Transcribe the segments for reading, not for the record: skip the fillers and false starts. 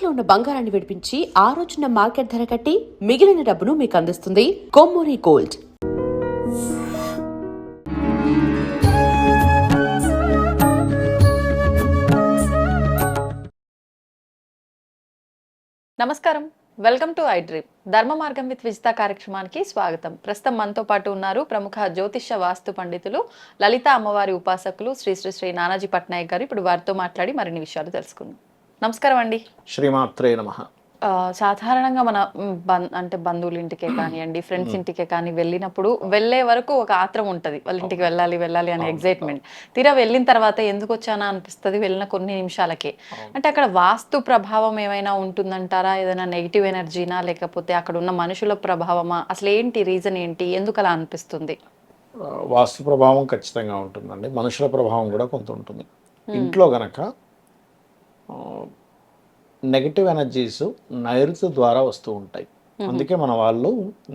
తాకట్టులో ఉన్న బంగారాన్ని విడిపించి ఆ రోజున్న మార్కెట్ ధర కట్టి మిగిలిన డబ్బును మీకు అందిస్తుంది కొమ్మూరి గోల్డ్. నమస్కారం, వెల్కమ్ టు ఐ డ్రీమ్. ధర్మ మార్గం విత్ విజిత కార్యక్రమానికి స్వాగతం. ప్రస్తుతం మనతో పాటు ఉన్నారు ప్రముఖ జ్యోతిష్య వాస్తు పండితులు, లలిత అమ్మవారి ఉపాసకులు శ్రీ శ్రీ శ్రీ నానాజీ పట్నాయక్ గారు. ఇప్పుడు వారితో మాట్లాడి మరిన్ని విషయాలు తెలుసుకుందాం. నమస్కారం అండి. శ్రీమాత్రే నమః. సాధారణంగా మన అంటే బంధువుల ఇంటికే కానివ్వండి, ఫ్రెండ్స్ ఇంటికే కానీ వెళ్ళినప్పుడు వెళ్ళే వరకు ఒక ఆత్రం ఉంటుంది, వాళ్ళ ఇంటికి వెళ్ళాలి వెళ్ళాలి అనే ఎగ్జైట్మెంట్. తీరా వెళ్ళిన తర్వాత ఎందుకు వచ్చానా అనిపిస్తుంది వెళ్ళిన కొన్ని నిమిషాలకే. అంటే అక్కడ వాస్తు ప్రభావం ఏమైనా ఉంటుందంటారా? ఏదైనా నెగిటివ్ ఎనర్జీనా, లేకపోతే అక్కడ ఉన్న మనుషుల ప్రభావమా? అసలు ఏంటి రీజన్ ఏంటి, ఎందుకు అలా అనిపిస్తుంది? వాస్తు ప్రభావం ఖచ్చితంగా ఉంటుందండి, మనుషుల ప్రభావం కూడా కొంత ఉంటుంది. ఇంట్లో గనక నెగటివ్ ఎనర్జీస్ నైరుతి ద్వారా వస్తూ ఉంటాయి. అందుకే మన వాళ్ళు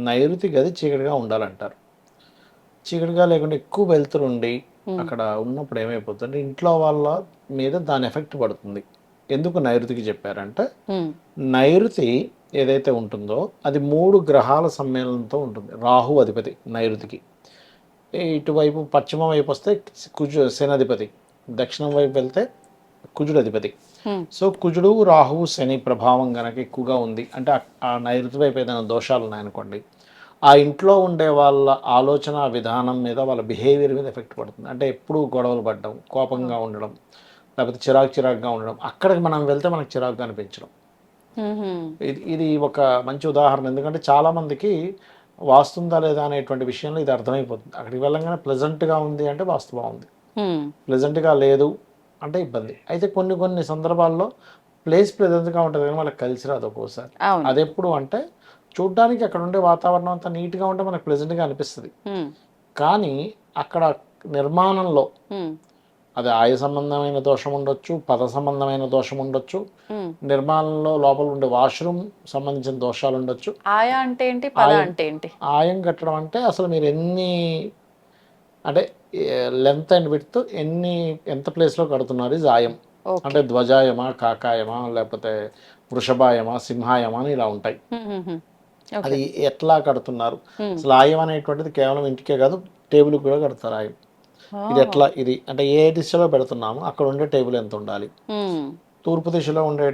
నైరుతి గది చీకటిగా ఉండాలంటారు. చీకటిగా లేకుండా ఎక్కువ వెళ్తుండి అక్కడ ఉన్నప్పుడు ఏమైపోతుంది, ఇంట్లో వాళ్ళ మీద దాని ఎఫెక్ట్ పడుతుంది. ఎందుకు నైరుతికి చెప్పారంటే, నైరుతి ఏదైతే ఉంటుందో అది 3 గ్రహాల సమ్మేళనంతో ఉంటుంది. రాహు అధిపతి నైరుతికి. ఇటువైపు పశ్చిమ వైపు వస్తే శనాధిపతి, దక్షిణం వైపు వెళ్తే కుజుడు అధిపతి. సో కుజుడు రాహువు శని ప్రభావం కనుక ఎక్కువగా ఉంది అంటే ఆ నైరుతి వైపు ఏదైనా దోషాలు ఉన్నాయనుకోండి, ఆ ఇంట్లో ఉండే వాళ్ళ ఆలోచన విధానం మీద, వాళ్ళ బిహేవియర్ మీద ఎఫెక్ట్ పడుతుంది. అంటే ఎప్పుడూ గొడవలు పడడం, కోపంగా ఉండడం, లేకపోతే చిరాకుగా ఉండడం. అక్కడికి మనం వెళ్తే మనకు చిరాకుగా అనిపించడం. ఇది ఒక మంచి ఉదాహరణ. ఎందుకంటే చాలామందికి వాస్తుందా లేదా అనేటువంటి విషయంలో ఇది అర్థమైపోతుంది. అక్కడికి వెళ్ళగానే ప్లెజెంట్గా ఉంది అంటే వాస్తు బాగుంది, ప్లెజెంట్గా లేదు అంటే ఇబ్బంది. అయితే కొన్ని సందర్భాల్లో ప్లేస్ ప్లెజెంట్గా ఉంటుంది కానీ వాళ్ళకి కలిసి రాదు ఒక్కోసారి. అది ఎప్పుడు అంటే, చూడ్డానికి అక్కడ ఉండే వాతావరణం అంతా నీట్గా ఉంటే మనకు ప్లెజెంట్గా అనిపిస్తుంది, కానీ అక్కడ నిర్మాణంలో అది ఆయ సంబంధమైన దోషం ఉండొచ్చు, పద సంబంధమైన దోషం ఉండొచ్చు, నిర్మాణంలో లోపల ఉండే వాష్రూమ్ సంబంధించిన దోషాలు ఉండొచ్చు. ఆయా అంటే ఏంటి, పద అంటే ఏంటి? ఆయం కట్టడం అంటే అసలు మీరు అంటే లెంత్ అండ్ విడ్త్ ఎంత ప్లేస్లో కడుతున్నారు ఇది ఆయం. అంటే ధ్వజాయమా, కాకాయమా, లేకపోతే వృషభాయమా, సింహాయమా అని ఇలా ఉంటాయి. అది ఎట్లా కడుతున్నారు అసలు. ఆయం అనేటువంటిది కేవలం ఇంటికే కాదు, టేబుల్ కూడా కడతారు ఆయం. ఇది ఎట్లా, ఇది అంటే ఏ దిశలో పెడుతున్నాము, అక్కడ ఉండే టేబుల్ ఎంత ఉండాలి, తూర్పు దిశలో ఉండే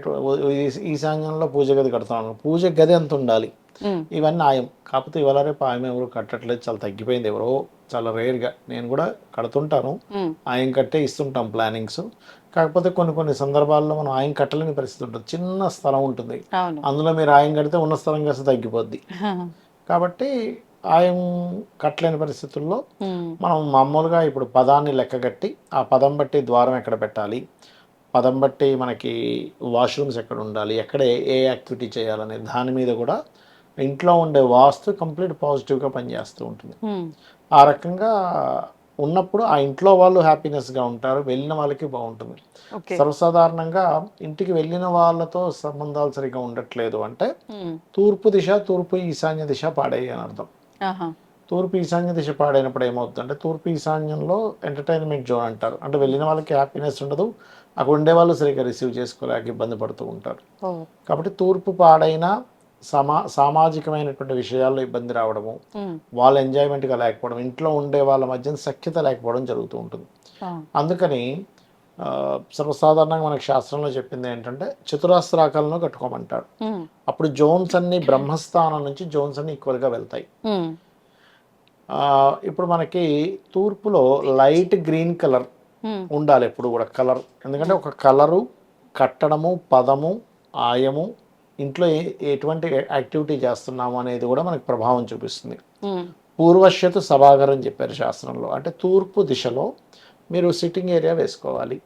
ఈశాన్యంలో పూజ గది కడుతున్నాము, పూజ గది ఎంత ఉండాలి, ఇవన్నీ ఆయం. కాకపోతే ఇవాళ రేపు ఆయం ఎవరు కట్టట్లేదు, చాలా తగ్గిపోయింది. ఎవరో చాలా రేర్గా. నేను కూడా కడుతుంటాను, ఆయం కట్టే ఇస్తుంటాం ప్లానింగ్స్. కాకపోతే కొన్ని సందర్భాల్లో మనం ఆయం కట్టలేని పరిస్థితి ఉంటుంది. చిన్న స్థలం ఉంటుంది, అందులో మీరు ఆయం కడితే ఉన్న స్థలం కాస్త తగ్గిపోద్ది. కాబట్టి ఆయం కట్టలేని పరిస్థితుల్లో మనం మామూలుగా ఇప్పుడు పదాన్ని లెక్క కట్టి, ఆ పదం బట్టి ద్వారం ఎక్కడ పెట్టాలి, పదం బట్టి మనకి వాష్రూమ్స్ ఎక్కడ ఉండాలి, ఎక్కడ ఏ యాక్టివిటీ చేయాలనే దాని మీద కూడా ఇంట్లో ఉండే వాస్తు కంప్లీట్ పాజిటివ్గా పనిచేస్తూ ఉంటుంది. ఆ రకంగా ఉన్నప్పుడు ఆ ఇంట్లో వాళ్ళు హ్యాపీనెస్గా ఉంటారు, వెళ్ళిన వాళ్ళకి బాగుంటుంది. సర్వసాధారణంగా ఇంటికి వెళ్ళిన వాళ్ళతో సంబంధాలు సరిగ్గా ఉండట్లేదు అంటే తూర్పు ఈశాన్య దిశ పాడయ్యి అని అర్థం. తూర్పు ఈశాన్య దిశ పాడైనప్పుడు ఏమవుతుంది అంటే, తూర్పు ఈశాన్యంలో ఎంటర్టైన్మెంట్ జోన్ అంటారు. అంటే వెళ్ళిన వాళ్ళకి హ్యాపీనెస్ ఉండదు, అక్కడ ఉండే వాళ్ళు సరిగ్గా రిసీవ్ చేసుకోలేక ఇబ్బంది పడుతూ ఉంటారు. కాబట్టి తూర్పు పాడైన సామాజికమైనటువంటి విషయాల్లో ఇబ్బంది రావడము, వాళ్ళ ఎంజాయ్మెంట్గా లేకపోవడం, ఇంట్లో ఉండే వాళ్ళ మధ్య సఖ్యత లేకపోవడం జరుగుతూ ఉంటుంది. అందుకని సర్వసాధారణంగా మనకు శాస్త్రంలో చెప్పింది ఏంటంటే, చతురస్రాకాలను కట్టుకోమంటాడు. అప్పుడు జోన్స్ అన్ని బ్రహ్మస్థానం నుంచి జోన్స్ అన్ని ఈక్వల్గా వెళ్తాయి. ఇప్పుడు మనకి తూర్పులో లైట్ గ్రీన్ కలర్ ఉండాలి ఎప్పుడు కూడా కలర్. ఎందుకంటే ఒక కలరు, కట్టడము, పదము, ఆయము, ఇంట్లో ఎటువంటి యాక్టివిటీ చేస్తున్నాము అనేది కూడా మనకి ప్రభావం చూపిస్తుంది. పూర్వశ్యతు సభాగరం చెప్పారు శాస్త్రంలో. అంటే తూర్పు దిశలో మీరు సిట్టింగ్ ఏరియా వేసుకోవాలి,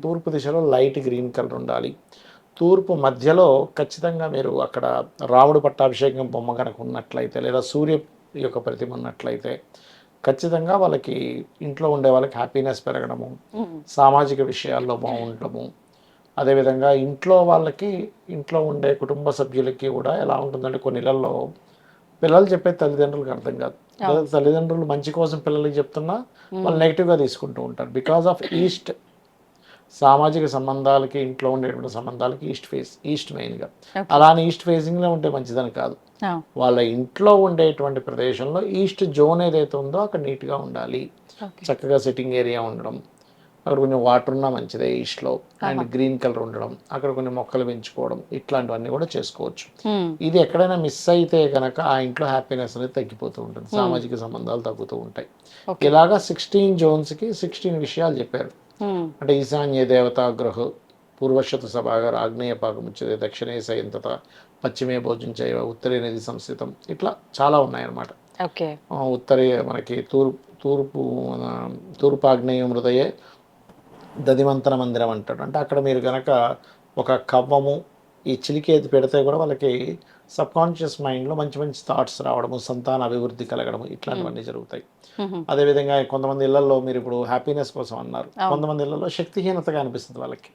తూర్పు దిశలో లైట్ గ్రీన్ కలర్ ఉండాలి. తూర్పు మధ్యలో ఖచ్చితంగా మీరు అక్కడ రాముడు పట్టాభిషేకం బొమ్మ కనుక ఉన్నట్లయితే, లేదా సూర్య యొక్క ప్రతిమ ఉన్నట్లయితే ఖచ్చితంగా వాళ్ళకి, ఇంట్లో ఉండే వాళ్ళకి హ్యాపీనెస్ పెరగడము, సామాజిక విషయాల్లో బాగుండటము. అదేవిధంగా ఇంట్లో వాళ్ళకి, ఇంట్లో ఉండే కుటుంబ సభ్యులకి కూడా ఎలా ఉంటుందంటే, కొన్ని ఇళ్లలో పిల్లలు చెప్పే తల్లిదండ్రులకు అర్థం కాదు. తల్లిదండ్రులు మంచి కోసం పిల్లలకి చెప్తున్నా వాళ్ళు నెగిటివ్గా తీసుకుంటూ ఉంటారు. బికాస్ ఆఫ్ ఈస్ట్ సామాజిక సంబంధాలకి, ఇంట్లో ఉండేటువంటి సంబంధాలకి ఈస్ట్ మెయిన్గా. అలా అని ఈస్ట్ ఫేసింగ్లో ఉంటే మంచిదని కాదు. వాళ్ళ ఇంట్లో ఉండేటువంటి ప్రదేశంలో ఈస్ట్ జోన్ ఏదైతే ఉందో అక్కడ నీట్గా ఉండాలి, చక్కగా సిట్టింగ్ ఏరియా ఉండడం, అక్కడ కొంచెం వాటర్ ఉన్నా మంచిదే ఈస్ట్లో, అండ్ గ్రీన్ కలర్ ఉండడం, అక్కడ కొన్ని మొక్కలు పెంచుకోవడం, ఇట్లాంటివన్నీ కూడా చేసుకోవచ్చు. ఇది ఎక్కడైనా మిస్ అయితే కనుక ఆ ఇంట్లో హ్యాపీనెస్ అనేది తగ్గిపోతూ ఉంటుంది, సామాజిక సంబంధాలు తగ్గుతూ ఉంటాయి. ఇలాగా 16 జోన్స్కి 16 విషయాలు చెప్పారు. అంటే ఈశాన్య దేవతాగ్రహ, పూర్వశత సభాగారు, ఆగ్నేయ పాకముచ్చతే, దక్షిణే సయంతత, పశ్చిమే భోజంచైవ, ఉత్తరే నది సంస్థితం, ఇట్లా చాలా ఉన్నాయన్నమాట. ఉత్తరే మనకి తూర్పాగ్నేయ హృదయే దదిమంతన మందిరం అంటాడు. అంటే అక్కడ మీరు కనుక ఒక కవ్వము, ఈ చిలికేది పెడితే కూడా వాళ్ళకి సబ్కాన్షియస్ మైండ్లో మంచి మంచి థాట్స్ రావడము, సంతాన అభివృద్ధి కలగడము, ఇట్లాంటివన్నీ జరుగుతాయి. అదేవిధంగా కొంతమంది ఇళ్లలో మీరు ఇప్పుడు హ్యాపీనెస్ కోసం అన్నారు, కొంతమంది ఇళ్లలో శక్తిహీనతగా అనిపిస్తుంది వాళ్ళకి.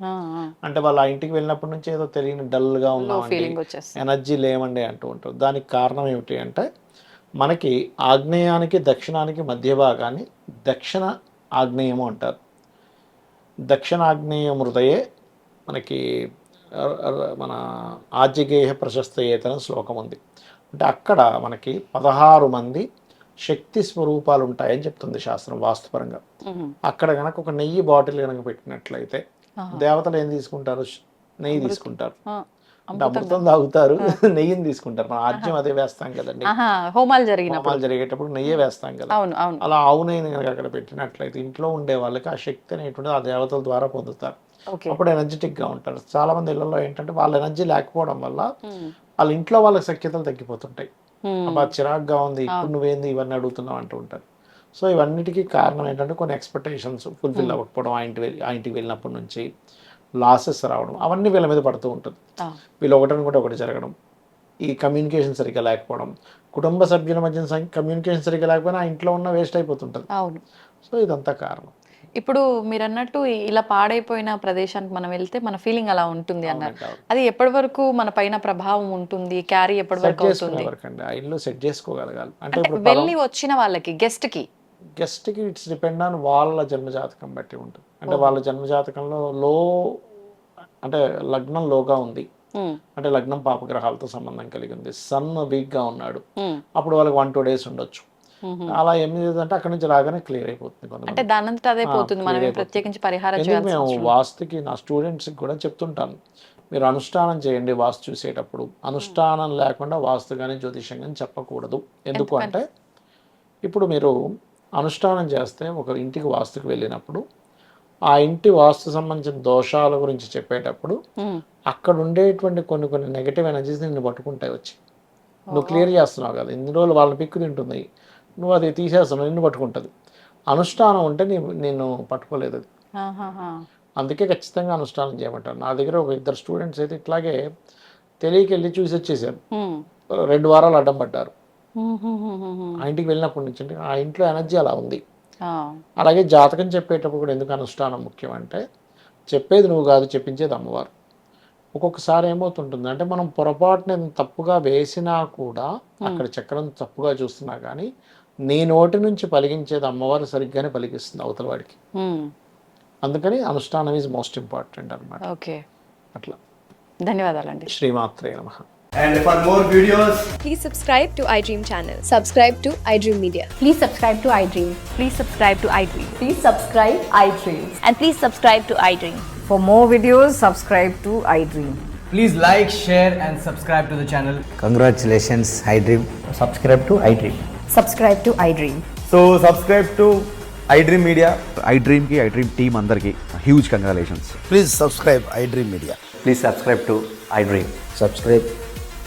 అంటే వాళ్ళు ఆ ఇంటికి వెళ్ళినప్పటి నుంచి ఏదో తెలియని డల్గా ఉన్నామండి, ఎనర్జీ లేమండి అంటూ ఉంటారు. దానికి కారణం ఏమిటి అంటే మనకి ఆగ్నేయానికి దక్షిణానికి మధ్య భాగాన్ని దక్షిణ ఆగ్నేయము అంటారు. దక్షిణాగ్నేయ హృదయే మనకి మన ఆజ్యగేయ ప్రశస్తయేతన శ్లోకం ఉంది. అంటే అక్కడ మనకి 16 మంది శక్తి స్వరూపాలు ఉంటాయని చెప్తుంది శాస్త్రం వాస్తుపరంగా. అక్కడ కనుక ఒక నెయ్యి బాటిల్ కనుక పెట్టినట్లయితే దేవతలు ఏం తీసుకుంటారు? నెయ్యి తీసుకుంటారు. అంటే అమృతం తాగుతారు, నెయ్యిని తీసుకుంటారు. మన ఆజ్యం అదే వేస్తాం కదండి, హోమాలు జరిగేటప్పుడు నెయ్యే వేస్తాం కదా. అలా ఆవు నెయ్యిని కనుక అక్కడ పెట్టినట్లయితే ఇంట్లో ఉండే వాళ్ళకి ఆ శక్తి అనేటువంటిది ఆ దేవతల ద్వారా పొందుతారు. అప్పుడు ఎనర్జెటిక్ గా ఉంటారు. చాలా మంది ఇళ్లలో ఏంటంటే వాళ్ళ ఎనర్జీ లేకపోవడం వల్ల వాళ్ళ ఇంట్లో వాళ్ళ సఖ్యతలు తగ్గిపోతుంటాయి. అబ్బా చిరాగ్గా ఉంది, ఇప్పుడు నువ్వేంది ఇవన్నీ అడుగుతున్నావు అంటూ ఉంటారు. సో ఇవన్నిటికీ కారణం ఏంటంటే కొన్ని ఎక్స్పెక్టేషన్స్ ఫుల్ఫిల్ అవ్వకపోవడం, ఆ ఇంటికి వెళ్ళినప్పటి నుంచి లాసెస్ రావడం, అవన్నీ వీళ్ళ మీద పడుతూ ఉంటుంది. వీళ్ళు ఒకటనుకుంటే ఒకటి జరగడం, ఈ కమ్యూనికేషన్ సరిగ్గా లేకపోవడం, కుటుంబ సభ్యుల మధ్య కమ్యూనికేషన్ సరిగ్గా లేకపోయినా ఆ ఇంట్లో ఉన్న వేస్ట్ అయిపోతుంటుంది. సో ఇదంతా కారణం. ఇప్పుడు మీరు అన్నట్టు ఇలా పాడైపోయిన ప్రదేశానికి మనం వెళ్తే మన ఫీలింగ్ అలా ఉంటుంది అన్నారు. అది ఎప్పటి వరకు మన పైన ప్రభావం ఉంటుంది, క్యారీ ఎప్పటి వరకు అవుతుంది? ఆ ఇల్లు సెట్ చేసుకోగలగాలి. అంటే వెళ్ళి వచ్చిన వాళ్ళకి గెస్ట్కి ఇట్స్ డిపెండ్ ఆన్ వాళ్ళ జన్మజాతకం బట్టి ఉంటుంది. అంటే వాళ్ళ జన్మజాతకంలో లో అంటే లగ్నం లోగా ఉంది, అంటే లగ్నం పాపగ్రహాలతో సంబంధం కలిగి ఉంది, సన్ వీక్ గా ఉన్నాడు, అప్పుడు వాళ్ళకి 1-2 days ఉండొచ్చు. అలా ఏమి అంటే అక్కడ నుంచి రాగానే క్లియర్ అయిపోతుంది. అంటే దానంతా అదే పోతుంది, మనం ప్రత్యేకించి పరిహారం చేయాలి. మేము వాస్తుకి నా స్టూడెంట్స్కి కూడా చెప్తుంటాను, మీరు అనుష్ఠానం చేయండి వాస్తు చూసేటప్పుడు. అనుష్ఠానం లేకుండా వాస్తు కానీ జ్యోతిషం కానీ చెప్పకూడదు. ఎందుకు అంటే ఇప్పుడు మీరు అనుష్ఠానం చేస్తే ఒక ఇంటికి వాస్తుకి వెళ్ళినప్పుడు ఆ ఇంటి వాస్తు సంబంధించిన దోషాల గురించి చెప్పేటప్పుడు అక్కడ ఉండేటువంటి కొన్ని నెగటివ్ ఎనర్జీస్ నిన్ను పట్టుకుంటాయి వచ్చి. నువ్వు క్లియర్ చేస్తున్నావు కదా, ఇన్ని రోజులు వాళ్ళ పిక్కు తింటుంది, నువ్వు అది తీసేస్తున్నావు, నిన్ను పట్టుకుంటుంది. అనుష్ఠానం ఉంటే నేను పట్టుకోలేదు అది. అందుకే ఖచ్చితంగా అనుష్ఠానం చేయమంటారు. నా దగ్గర ఒక 2 స్టూడెంట్స్ అయితే ఇట్లాగే తెలియకి వెళ్ళి చూసి వచ్చేసారు, 2 వారాలు అడ్డం పడ్డారు. ఆ ఇంటికి వెళ్ళినప్పటి నుంచి అంటే ఆ ఇంట్లో ఎనర్జీ అలా ఉంది. అలాగే జాతకం చెప్పేటప్పుడు కూడా ఎందుకు అనుష్ఠానం ముఖ్యం అంటే చెప్పేది నువ్వు కాదు, చెప్పించేది అమ్మవారు. ఒక్కొక్కసారి ఏమవుతుంటుంది అంటే మనం పొరపాటున తప్పుగా వేసినా కూడా అక్కడ చక్రం తప్పుగా చూస్తున్నా కానీ నీ నోటి నుంచి పలికించేది అమ్మవారు సరిగ్గానే పలికిస్తుంది అవతల వాడికి. అందుకని అనుష్ఠానం ఈజ్ మోస్ట్ ఇంపార్టెంట్ అన్నమాట. ఓకే, అట్లా. ధన్యవాదాలండి. శ్రీమాత్రే నమః. And for more videos, please subscribe to iDream channel. Subscribe to iDream Media. Please subscribe to iDream. Please subscribe to iDream. Please subscribe iDream. And please subscribe to iDream. For more videos, subscribe to iDream. please like, share and subscribe to the channel. Congratulations, iDream. Subscribe to iDream. Subscribe to iDream. So subscribe to iDream Media. iDream ki iDream team andarki huge congratulations. Please subscribe iDream Media. Please subscribe to iDream. Subscribe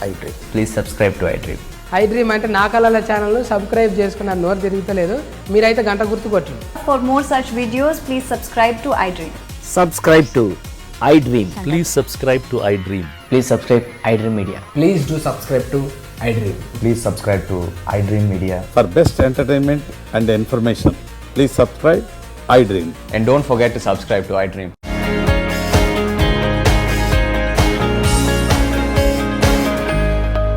iDream. Please subscribe to iDream. iDream అంటే నా కళల channel subscribe చేసుకున్న నోరు తిరుగుతలేదు, మీరైతే గంట గుర్తు కొట్టండి. For more such videos, please subscribe to iDream. Subscribe to iDream. Please subscribe to iDream. Please subscribe iDream Media. Please do subscribe to iDream. Please subscribe to iDream Media. For best entertainment and information, please subscribe iDream. And don't forget to subscribe to iDream.